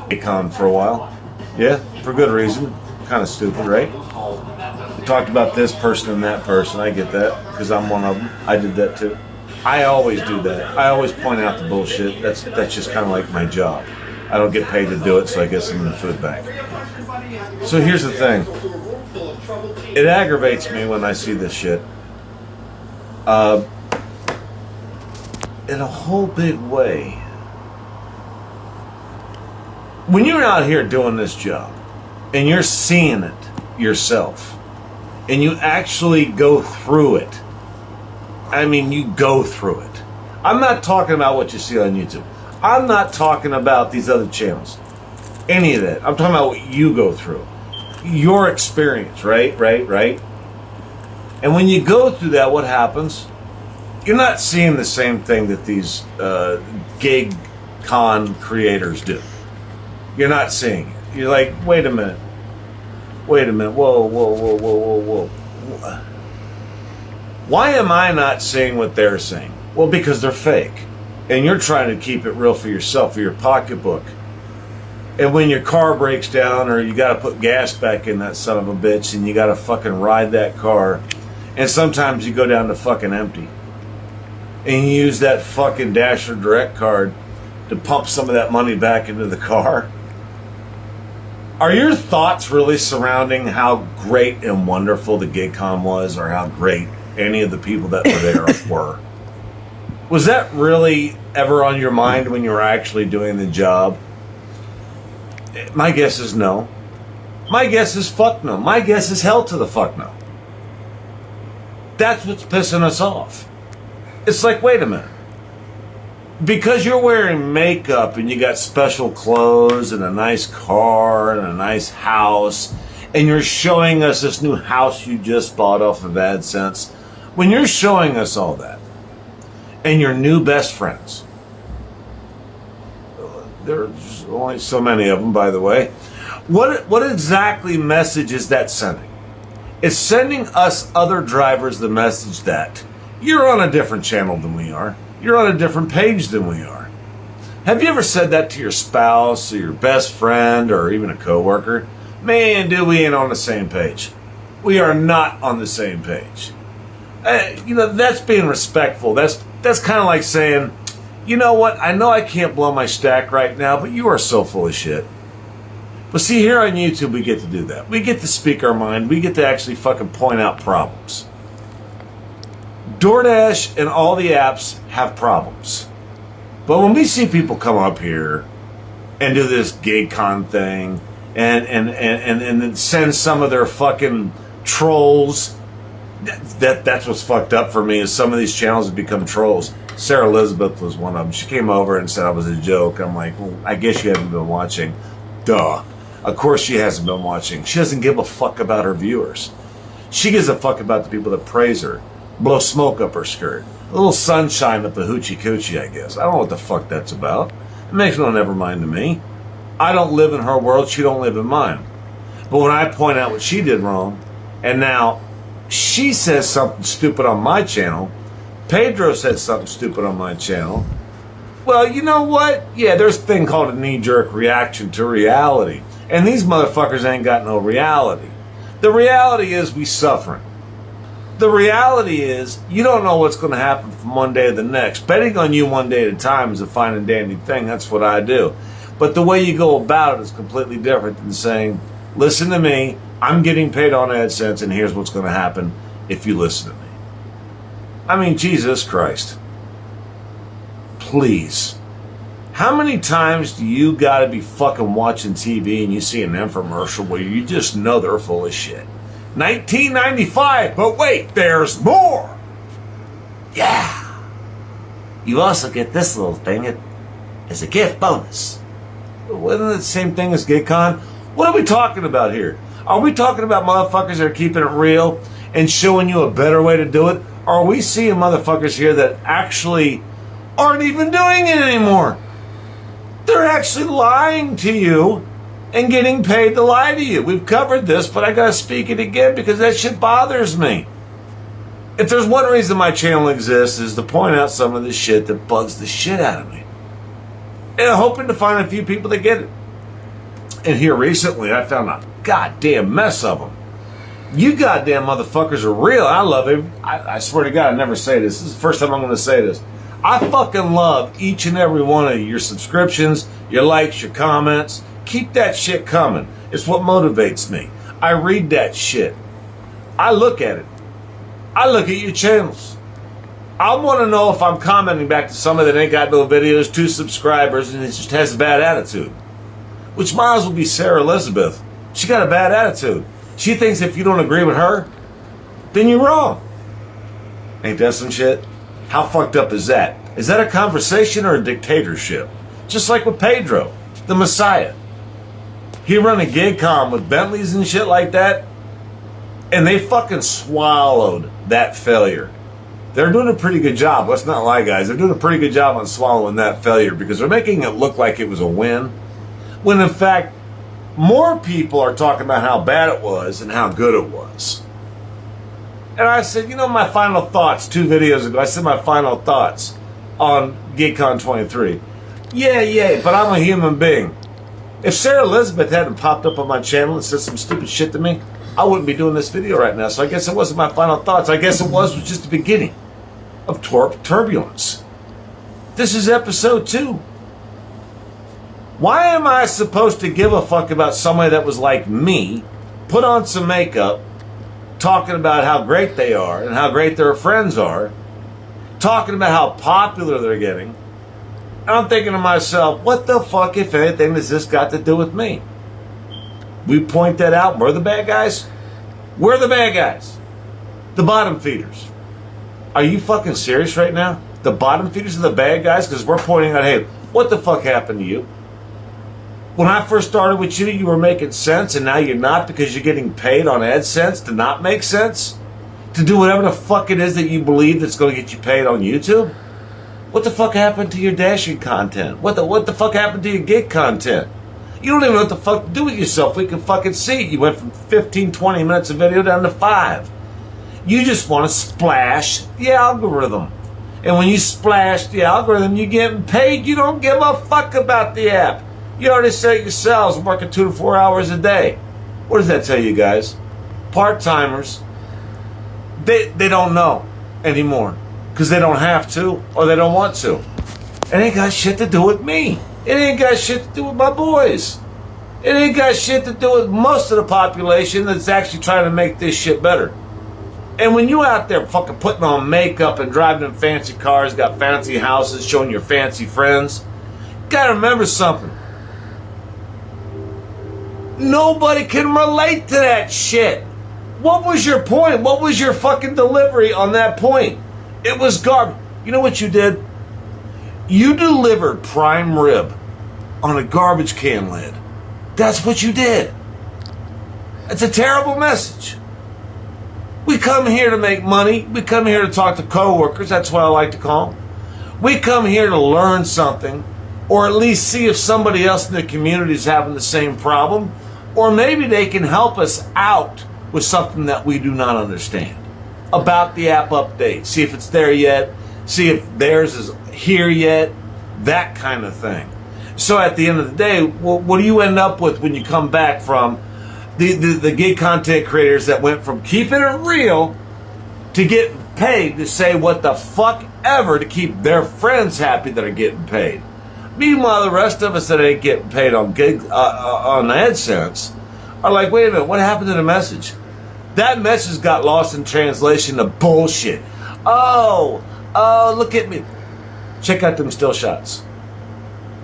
Akon for a while. Yeah, for good reason. Kind of stupid, right? We talked about this person and that person. I get that because I'm one of them. I did that too. I always do that. I always point out the bullshit. That's just kind of like my job. I don't get paid to do it, so I guess I'm in the food bank. So here's the thing. It aggravates me when I see this shit. In a whole big way. When you're out here doing this job, and you're seeing it yourself, and you actually go through it, I mean, you go through it. I'm not talking about what you see on YouTube. I'm not talking about these other channels. Any of that. I'm talking about what you go through. Your experience, right? And when you go through that, what happens? You're not seeing the same thing that these gig con creators do. You're not seeing it. You're like, wait a minute. Whoa. Why am I not seeing what they're seeing? Well, because they're fake. And you're trying to keep it real for yourself, for your pocketbook. And when your car breaks down or you got to put gas back in that son of a bitch and you got to fucking ride that car, and sometimes you go down to fucking empty. And you use that fucking Dasher Direct card to pump some of that money back into the car. Are your thoughts really surrounding how great and wonderful the GigCon was, or how great any of the people that were there were? Was that really ever on your mind when you were actually doing the job? My guess is no. My guess is fuck no. My guess is hell to the fuck no. That's what's pissing us off. It's like, wait a minute. Because you're wearing makeup and you got special clothes and a nice car and a nice house, and you're showing us this new house you just bought off of AdSense, when you're showing us all that, and your new best friends, there's only so many of them, by the way, what exactly message is that sending? It's sending us other drivers the message that you're on a different channel than we are. You're on a different page than we are. Have you ever said that to your spouse or your best friend or even a coworker? Man, dude, we ain't on the same page. We are not on the same page. That's being respectful. That's kind of like saying, you know what? I know I can't blow my stack right now, but you are so full of shit. But see, here on YouTube, we get to do that. We get to speak our mind. We get to actually fucking point out problems. DoorDash and all the apps have problems. But when we see people come up here and do this GigCon thing and then send some of their fucking trolls, that's what's fucked up for me, is some of these channels have become trolls. Sarah Elizabeth was one of them. She came over and said I was a joke. I'm like, well, I guess you haven't been watching. Duh. Of course she hasn't been watching. She doesn't give a fuck about her viewers. She gives a fuck about the people that praise her. Blow smoke up her skirt. A little sunshine up the hoochie coochie, I guess. I don't know what the fuck that's about. It makes no never mind to me. I don't live in her world. She don't live in mine. But when I point out what she did wrong, and now she says something stupid on my channel, Pedro says something stupid on my channel, well, you know what? Yeah, there's a thing called a knee-jerk reaction to reality. And these motherfuckers ain't got no reality. The reality is we suffering. The reality is, you don't know what's going to happen from one day to the next. Betting on you one day at a time is a fine and dandy thing. That's what I do. But the way you go about it is completely different than saying, listen to me, I'm getting paid on AdSense, and here's what's going to happen if you listen to me. I mean, Jesus Christ. Please. How many times do you got to be fucking watching TV and you see an infomercial where you just know they're full of shit? 1995, but wait, there's more. Yeah. You also get this little thing as a gift bonus. Wasn't it the same thing as GigCon? What are we talking about here? Are we talking about motherfuckers that are keeping it real and showing you a better way to do it? Or are we seeing motherfuckers here that actually aren't even doing it anymore? They're actually lying to you and getting paid to lie to you. We've covered this, but I gotta speak it again because that shit bothers me. If there's one reason my channel exists is to point out some of the shit that bugs the shit out of me. And I'm hoping to find a few people that get it. And here recently, I found a goddamn mess of them. You goddamn motherfuckers are real. I love it. I swear to God, I never say this. This is the first time I'm going to say this. I fucking love each and every one of you. Your subscriptions, your likes, your comments. Keep that shit coming. It's what motivates me. I read that shit. I look at it. I look at your channels. I want to know if I'm commenting back to somebody that ain't got no videos, 2 subscribers, and it just has a bad attitude. Which might as well be Sarah Elizabeth. She got a bad attitude. She thinks if you don't agree with her, then you're wrong. Ain't that some shit? How fucked up is that? Is that a conversation or a dictatorship? Just like with Pedro, the Messiah. He run a gig con with Bentleys and shit like that, and they fucking swallowed that failure. They're doing a pretty good job. Let's not lie, guys. They're doing a pretty good job on swallowing that failure because they're making it look like it was a win, when in fact, more people are talking about how bad it was and how good it was. And I said, my final thoughts 2 videos ago. I said my final thoughts on GigCon 23. Yeah, but I'm a human being. If Sarah Elizabeth hadn't popped up on my channel and said some stupid shit to me, I wouldn't be doing this video right now. So I guess it wasn't my final thoughts. I guess it was just the beginning of Turbulence. This is episode 2. Why am I supposed to give a fuck about somebody that was like me, put on some makeup, talking about how great they are and how great their friends are, talking about how popular they're getting? And I'm thinking to myself, what the fuck, if anything, has this got to do with me? We point that out. We're the bad guys. We're the bad guys. The bottom feeders. Are you fucking serious right now? The bottom feeders are the bad guys because we're pointing out, hey, what the fuck happened to you? When I first started with you were making sense, and now you're not because you're getting paid on AdSense to not make sense? To do whatever the fuck it is that you believe that's going to get you paid on YouTube? What the fuck happened to your dashing content? What the fuck happened to your gig content? You don't even know what the fuck to do with yourself. We can fucking see it. You went from 15, 20 minutes of video down to 5. You just want to splash the algorithm. And when you splash the algorithm, you're getting paid. You don't give a fuck about the app. You already said it yourselves, working 2 to 4 hours a day. What does that tell you guys? Part-timers, they don't know anymore because they don't have to or they don't want to. It ain't got shit to do with me. It ain't got shit to do with my boys. It ain't got shit to do with most of the population that's actually trying to make this shit better. And when you out there fucking putting on makeup and driving in fancy cars, got fancy houses, showing your fancy friends, you gotta remember something. Nobody can relate to that shit. What was your point? What was your fucking delivery on that point? It was garbage. You know what you did? You delivered prime rib on a garbage can lid. That's what you did. It's a terrible message. We come here to make money. We come here to talk to coworkers. That's what I like to call them. We come here to learn something, or at least see if somebody else in the community is having the same problem, or maybe they can help us out with something that we do not understand about the app update. See if it's there yet. See if theirs is here yet. That kind of thing. So at the end of the day, what do you end up with when you come back from the gig content creators that went from keeping it real to getting paid to say what the fuck ever to keep their friends happy that are getting paid? Meanwhile, the rest of us that ain't getting paid on on AdSense are like, wait a minute, what happened to the message? That message got lost in translation to bullshit. Oh, look at me. Check out them still shots.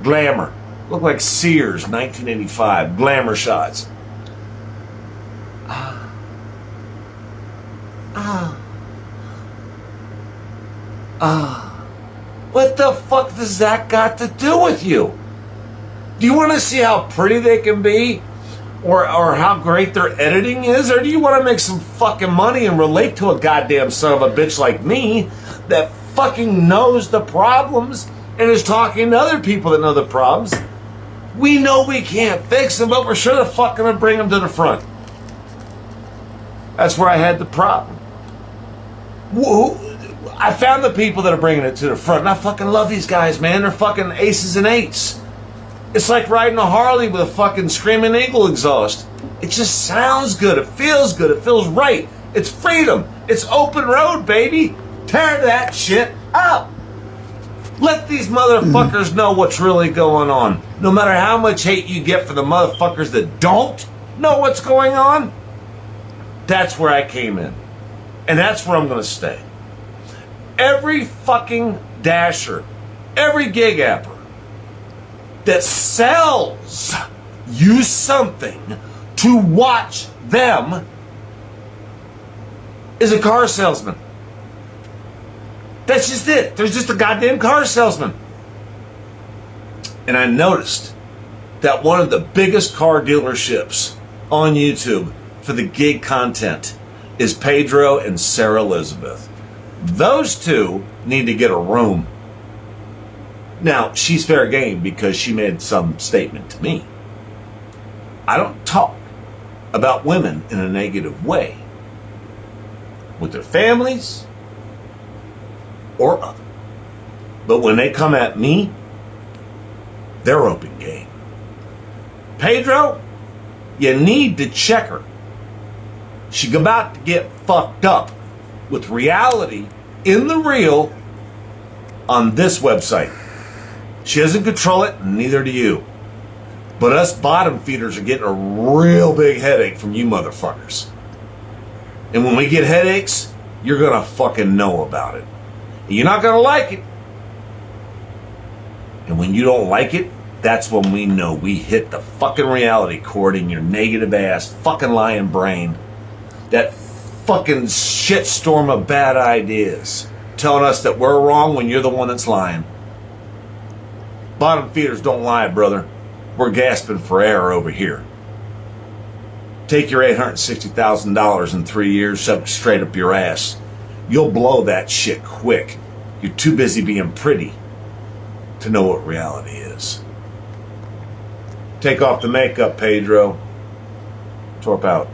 Glamour. Look like Sears, 1985. Glamour shots. What the fuck does that got to do with you? Do you want to see how pretty they can be? Or how great their editing is? Or do you want to make some fucking money and relate to a goddamn son of a bitch like me that fucking knows the problems and is talking to other people that know the problems? We know we can't fix them, but we're sure the fuck gonna bring them to the front. That's where I had the problem. I found the people that are bringing it to the front, and I fucking love these guys, man. They're fucking aces and eights. It's like riding a Harley with a fucking Screaming Eagle exhaust. It just sounds good. It feels good. It feels right. It's freedom. It's open road, baby. Tear that shit up. Let these motherfuckers know what's really going on. No matter how much hate you get for the motherfuckers that don't know what's going on, that's where I came in. And that's where I'm going to stay. Every fucking dasher, every gig apper that sells you something to watch them is a car salesman. That's just it. There's just a goddamn car salesman. And I noticed that one of the biggest car dealerships on YouTube for the gig content is Pedro and Sarah Elizabeth. Those two need to get a room. Now, she's fair game because she made some statement to me. I don't talk about women in a negative way with their families or other. But when they come at me, they're open game. Pedro, you need to check her. She's about to get fucked up with reality in the real on this website. She doesn't control it, and neither do you. But us bottom feeders are getting a real big headache from you motherfuckers. And when we get headaches, you're gonna fucking know about it. And you're not gonna like it. And when you don't like it, that's when we know we hit the fucking reality cord in your negative ass fucking lying brain. That fucking shitstorm of bad ideas telling us that we're wrong when you're the one that's lying. Bottom feeders don't lie, brother. We're gasping for air over here. Take your $860,000 in 3 years, shove it straight up your ass. You'll blow that shit quick. You're too busy being pretty to know what reality is. Take off the makeup, Pedro. Torp out.